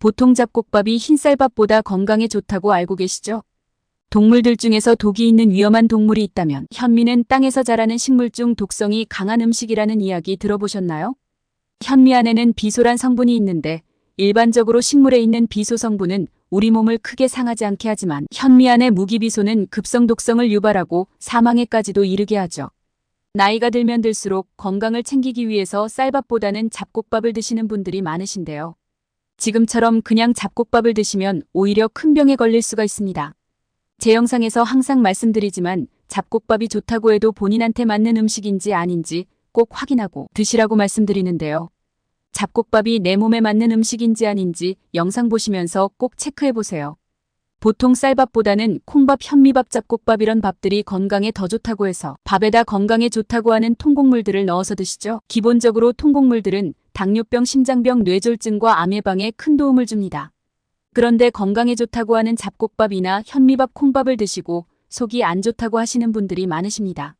보통 잡곡밥이 흰쌀밥보다 건강에 좋다고 알고 계시죠? 동물들 중에서 독이 있는 위험한 동물이 있다면 현미는 땅에서 자라는 식물 중 독성이 강한 음식이라는 이야기 들어보셨나요? 현미 안에는 비소란 성분이 있는데 일반적으로 식물에 있는 비소 성분은 우리 몸을 크게 상하지 않게 하지만 현미 안의 무기비소는 급성 독성을 유발하고 사망에까지도 이르게 하죠. 나이가 들면 들수록 건강을 챙기기 위해서 쌀밥보다는 잡곡밥을 드시는 분들이 많으신데요. 지금처럼 그냥 잡곡밥을 드시면 오히려 큰 병에 걸릴 수가 있습니다. 제 영상에서 항상 말씀드리지만 잡곡밥이 좋다고 해도 본인한테 맞는 음식인지 아닌지 꼭 확인하고 드시라고 말씀드리는데요. 잡곡밥이 내 몸에 맞는 음식인지 아닌지 영상 보시면서 꼭 체크해보세요. 보통 쌀밥보다는 콩밥, 현미밥, 잡곡밥 이런 밥들이 건강에 더 좋다고 해서 밥에다 건강에 좋다고 하는 통곡물들을 넣어서 드시죠. 기본적으로 통곡물들은 당뇨병, 심장병, 뇌졸중과 암 예방에 큰 도움을 줍니다. 그런데 건강에 좋다고 하는 잡곡밥이나 현미밥, 콩밥을 드시고 속이 안 좋다고 하시는 분들이 많으십니다.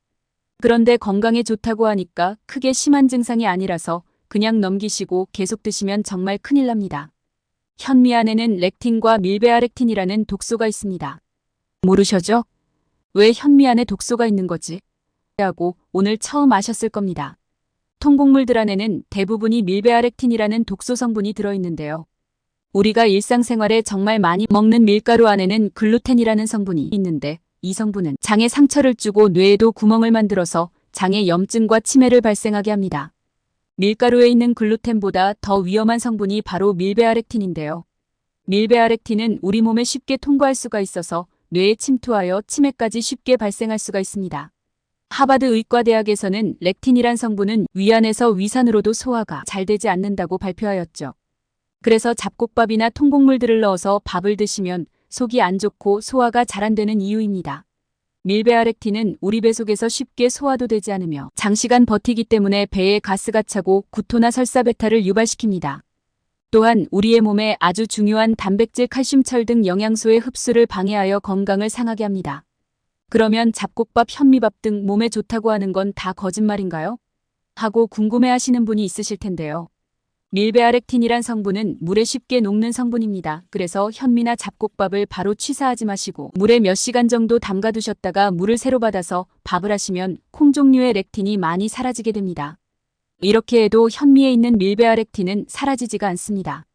그런데 건강에 좋다고 하니까 크게 심한 증상이 아니라서 그냥 넘기시고 계속 드시면 정말 큰일 납니다. 현미 안에는 렉틴과 밀베아렉틴이라는 독소가 있습니다. 모르셔죠? 왜 현미 안에 독소가 있는 거지? 하고 오늘 처음 아셨을 겁니다. 통곡물들 안에는 대부분이 밀베아렉틴이라는 독소 성분이 들어있는데요. 우리가 일상생활에 정말 많이 먹는 밀가루 안에는 글루텐이라는 성분이 있는데 이 성분은 장에 상처를 주고 뇌에도 구멍을 만들어서 장에 염증과 치매를 발생하게 합니다. 밀가루에 있는 글루텐보다 더 위험한 성분이 바로 밀베아렉틴인데요. 밀베아렉틴은 우리 몸에 쉽게 통과할 수가 있어서 뇌에 침투하여 치매까지 쉽게 발생할 수가 있습니다. 하버드 의과대학에서는 렉틴이란 성분은 위 안에서 위산으로도 소화가 잘 되지 않는다고 발표하였죠. 그래서 잡곡밥이나 통곡물들을 넣어서 밥을 드시면 속이 안 좋고 소화가 잘 안 되는 이유입니다. 밀베아렉틴은 우리 배 속에서 쉽게 소화도 되지 않으며 장시간 버티기 때문에 배에 가스가 차고 구토나 설사, 배탈을 유발시킵니다. 또한 우리의 몸에 아주 중요한 단백질, 칼슘, 철 등 영양소의 흡수를 방해하여 건강을 상하게 합니다. 그러면 잡곡밥, 현미밥 등 몸에 좋다고 하는 건 다 거짓말인가요? 하고 궁금해하시는 분이 있으실 텐데요. 밀베아렉틴이란 성분은 물에 쉽게 녹는 성분입니다. 그래서 현미나 잡곡밥을 바로 취사하지 마시고 물에 몇 시간 정도 담가두셨다가 물을 새로 받아서 밥을 하시면 콩 종류의 렉틴이 많이 사라지게 됩니다. 이렇게 해도 현미에 있는 밀베아렉틴은 사라지지가 않습니다.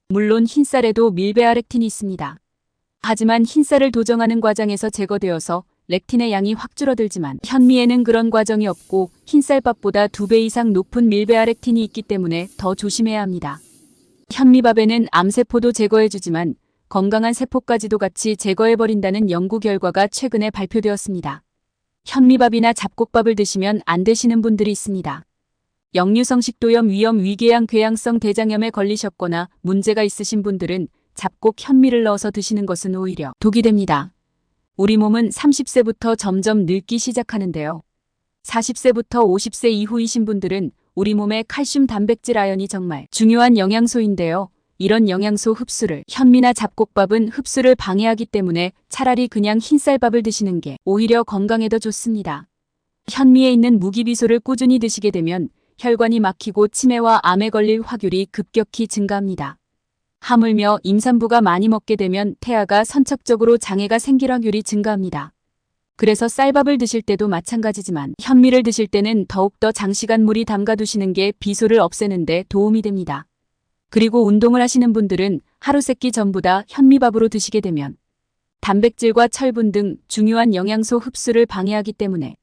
물론 흰쌀에도 밀베아렉틴이 있습니다. 하지만 흰쌀을 도정하는 과정에서 제거되어서 렉틴의 양이 확 줄어들지만 현미에는 그런 과정이 없고 흰쌀밥보다 2배 이상 높은 밀베아렉틴이 있기 때문에 더 조심해야 합니다. 현미밥에는 암세포도 제거해주지만 건강한 세포까지도 같이 제거해버린다는 연구 결과가 최근에 발표되었습니다. 현미밥이나 잡곡밥을 드시면 안 되시는 분들이 있습니다. 역류성 식도염, 위염, 위궤양, 궤양성 대장염에 걸리셨거나 문제가 있으신 분들은 잡곡, 현미를 넣어서 드시는 것은 오히려 독이 됩니다. 우리 몸은 30세부터 점점 늙기 시작하는데요. 40세부터 50세 이후이신 분들은 우리 몸의 칼슘, 단백질, 아연이 정말 중요한 영양소인데요. 이런 영양소 흡수를 현미나 잡곡밥은 흡수를 방해하기 때문에 차라리 그냥 흰쌀밥을 드시는 게 오히려 건강에 더 좋습니다. 현미에 있는 무기비소를 꾸준히 드시게 되면 혈관이 막히고 치매와 암에 걸릴 확률이 급격히 증가합니다. 하물며 임산부가 많이 먹게 되면 태아가 선천적으로 장애가 생길 확률이 증가합니다. 그래서 쌀밥을 드실 때도 마찬가지지만 현미를 드실 때는 더욱더 장시간 물이 담가두시는 게 비소를 없애는 데 도움이 됩니다. 그리고 운동을 하시는 분들은 하루 3끼 전부 다 현미밥으로 드시게 되면 단백질과 철분 등 중요한 영양소 흡수를 방해하기 때문에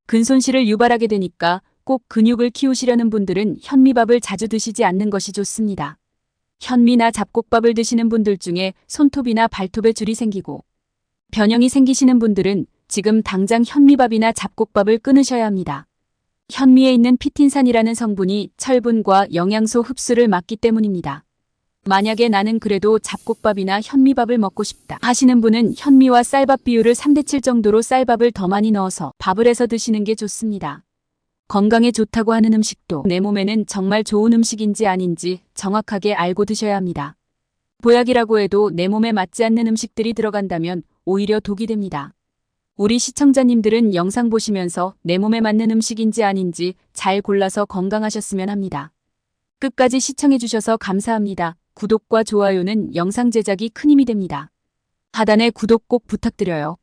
근손실을 유발하게 되니까 꼭 근육을 키우시려는 분들은 현미밥을 자주 드시지 않는 것이 좋습니다. 현미나 잡곡밥을 드시는 분들 중에 손톱이나 발톱에 줄이 생기고 변형이 생기시는 분들은 지금 당장 현미밥이나 잡곡밥을 끊으셔야 합니다. 현미에 있는 피틴산이라는 성분이 철분과 영양소 흡수를 막기 때문입니다. 만약에 나는 그래도 잡곡밥이나 현미밥을 먹고 싶다 하시는 분은 현미와 쌀밥 비율을 3대7 정도로 쌀밥을 더 많이 넣어서 밥을 해서 드시는 게 좋습니다. 건강에 좋다고 하는 음식도 내 몸에는 정말 좋은 음식인지 아닌지 정확하게 알고 드셔야 합니다. 보약이라고 해도 내 몸에 맞지 않는 음식들이 들어간다면 오히려 독이 됩니다. 우리 시청자님들은 영상 보시면서 내 몸에 맞는 음식인지 아닌지 잘 골라서 건강하셨으면 합니다. 끝까지 시청해주셔서 감사합니다. 구독과 좋아요는 영상 제작이 큰 힘이 됩니다. 하단에 구독 꼭 부탁드려요.